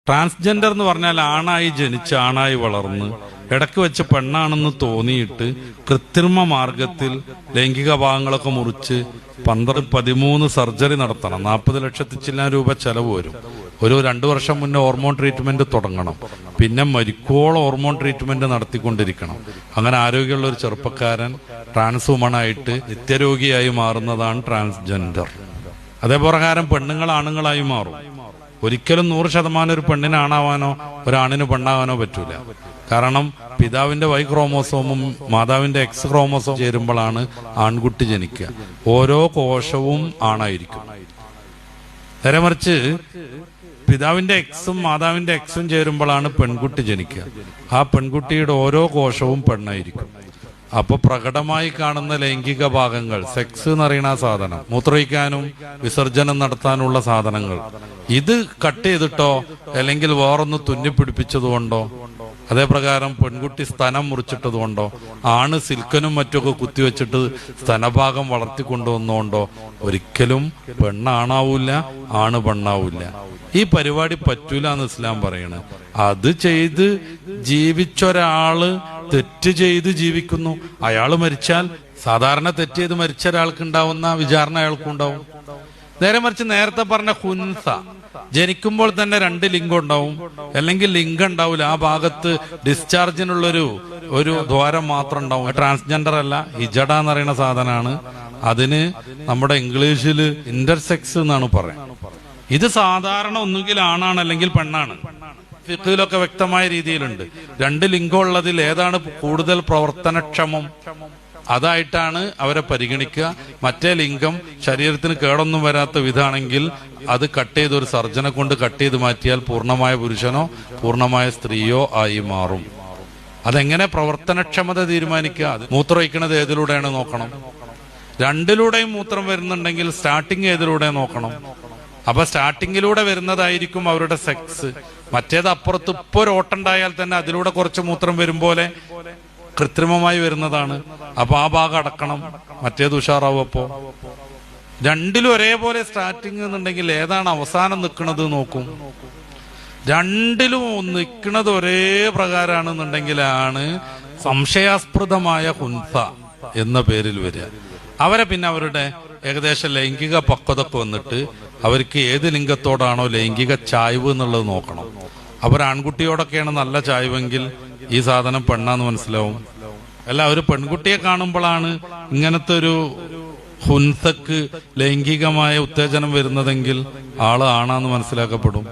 Transgender എന്ന് പറഞ്ഞാൽ ആണായി ജനിച്ച് ആണായി വളർന്ന് ഇടയ്ക്ക് വെച്ച് പെണ്ണാണെന്ന് തോന്നിയിട്ട് കൃത്രിമ മാർഗത്തിൽ ലൈംഗിക ഭാഗങ്ങളൊക്കെ മുറിച്ച് 13 സർജറി നടത്തണം. 40 ലക്ഷത്തിൽ ചില്ലാൻ രൂപ ചെലവ് വരും. ഒരു 2 വർഷം മുന്നേ ഹോർമോൺ ട്രീറ്റ്മെന്റ് തുടങ്ങണം. പിന്നെ മരിക്കോളം ഹോർമോൺ ട്രീറ്റ്മെന്റ് നടത്തിക്കൊണ്ടിരിക്കണം. അങ്ങനെ ആരോഗ്യമുള്ള ഒരു ചെറുപ്പക്കാരൻ ട്രാൻസ് വുമണായിട്ട് നിത്യരോഗിയായി മാറുന്നതാണ് ട്രാൻസ്ജെൻഡർ. അതേപ്രകാരം പെണ്ണുങ്ങൾ ആണുങ്ങളായി മാറും. ഒരിക്കലും 100% ഒരു പെണ്ണിന് ആണാവാനോ ഒരാണിന് പെണ്ണാവാനോ പറ്റൂല. കാരണം പിതാവിന്റെ Y ക്രോമോസോമും മാതാവിന്റെ X ക്രോമോസോം ചേരുമ്പോഴാണ് ആൺകുട്ടി ജനിക്കുക. ഓരോ കോശവും ആണായിരിക്കും. നേരെ മറിച്ച് പിതാവിന്റെ Xും മാതാവിന്റെ Xും ചേരുമ്പോഴാണ് പെൺകുട്ടി ജനിക്കുക. ആ പെൺകുട്ടിയുടെ ഓരോ കോശവും പെണ്ണായിരിക്കും. അപ്പൊ പ്രകടമായി കാണുന്ന ലൈംഗിക ഭാഗങ്ങൾ, സെക്സ് എന്ന് പറയുന്ന സാധനം, മൂത്രയിക്കാനും വിസർജനം നടത്താനുള്ള സാധനങ്ങൾ, ഇത് കട്ട് ചെയ്തിട്ടോ അല്ലെങ്കിൽ വേറൊന്ന് തുന്നിപ്പിടിപ്പിച്ചതുകൊണ്ടോ, അതേപ്രകാരം പെൺകുട്ടി സ്തനം മുറിച്ചിട്ടതുകൊണ്ടോ, ആണ് സിൽക്കനും മറ്റൊക്കെ കുത്തിവെച്ചിട്ട് സ്തനഭാഗം വളർത്തിക്കൊണ്ടുവന്നുകൊണ്ടോ ഒരിക്കലും പെണ്ണാണാവൂല, ആണ് പെണ്ണാവൂല. ഈ പരിപാടി പറ്റൂല എന്ന് ഇസ്ലാം പറയണ്. അത് ചെയ്ത് ജീവിച്ചൊരാള് തെറ്റ് ചെയ്ത് ജീവിക്കുന്നു. അയാൾ മരിച്ചാൽ സാധാരണ തെറ്റ് ചെയ്ത് മരിച്ച ഒരാൾക്ക് ഉണ്ടാവുന്ന വിചാരണ അയാൾക്കും ഉണ്ടാവും. നേരെ മറിച്ച് നേരത്തെ പറഞ്ഞ ഹുൻസ, ജനിക്കുമ്പോൾ തന്നെ 2 ലിംഗം ഉണ്ടാവും, അല്ലെങ്കിൽ ലിംഗം ഉണ്ടാവില്ല. ആ ഭാഗത്ത് ഡിസ്ചാർജിനുള്ളൊരു ദ്വാരം മാത്രം ഉണ്ടാവും. ട്രാൻസ്ജെൻഡർ അല്ല, ഹിജഡ എന്ന് പറയുന്ന സാധനമാണ്. അതിന് നമ്മുടെ ഇംഗ്ലീഷിൽ ഇന്റർസെക്സ് എന്നാണ് പറയുന്നത്. ഇത് സാധാരണ ഒന്നുകിൽ ആണാണ് അല്ലെങ്കിൽ പെണ്ണാണ്. ഫിഖിലൊക്കെ വ്യക്തമായ രീതിയിലുണ്ട്. 2 ലിംഗമുള്ളതിൽ ഏതാണ് കൂടുതൽ പ്രവർത്തനക്ഷമം അതായിട്ടാണ് അവരെ പരിഗണിക്കുക. മറ്റേ ലിംഗം ശരീരത്തിന് കേടൊന്നും വരാത്ത വിധാണെങ്കിൽ അത് കട്ട് ചെയ്ത് ഒരു സർജനെ കൊണ്ട് കട്ട് ചെയ്ത് മാറ്റിയാൽ പൂർണ്ണമായ പുരുഷനോ പൂർണ്ണമായ സ്ത്രീയോ ആയി മാറും. അതെങ്ങനെ പ്രവർത്തനക്ഷമത തീരുമാനിക്കുക? അത് മൂത്രമൊഴിക്കുന്നത് ഏതിലൂടെയാണ് നോക്കണം. 2ലൂടെയും മൂത്രം വരുന്നുണ്ടെങ്കിൽ സ്റ്റാർട്ടിങ് ഏതിലൂടെ നോക്കണം. അപ്പൊ സ്റ്റാർട്ടിങ്ങിലൂടെ വരുന്നതായിരിക്കും അവരുടെ സെക്സ്. മറ്റേത് അപ്പുറത്ത് ഇപ്പൊ ഒരു ഓട്ടുണ്ടായാൽ തന്നെ അതിലൂടെ കുറച്ച് മൂത്രം വരും പോലെ കൃത്രിമമായി വരുന്നതാണ്. അപ്പൊ ആ ഭാഗം അടക്കണം, മറ്റേത് ഉഷാറാവും. അപ്പോ 2ലും ഒരേപോലെ സ്റ്റാർട്ടിങ് എന്നുണ്ടെങ്കിൽ ഏതാണ് അവസാനം നിൽക്കുന്നത് നോക്കും. 2ലും നിൽക്കുന്നത് ഒരേ പ്രകാരമാണെന്നുണ്ടെങ്കിലാണ് സംശയാസ്പദമായ ഹുൻസ എന്ന പേരിൽ വരിക. അവരെ പിന്നെ അവരുടെ ഏകദേശം ലൈംഗിക പക്വതൊക്കെ വന്നിട്ട് അവർക്ക് ഏത് ലിംഗത്തോടാണോ ലൈംഗിക ചായ്വ് എന്നുള്ളത് നോക്കണം. അവർ ആൺകുട്ടിയോടൊക്കെയാണ് നല്ല ചായ്വെങ്കിൽ ഈ സാധനം പെണ്ണാന്ന് മനസ്സിലാവും. അല്ല, ഒരു പെൺകുട്ടിയെ കാണുമ്പോഴാണ് ഇങ്ങനത്തെ ഒരു ഹുൻസക്ക് ലൈംഗികമായ ഉത്തേജനം വരുന്നതെങ്കിൽ ആള് ആണാന്ന് മനസ്സിലാക്കപ്പെടും.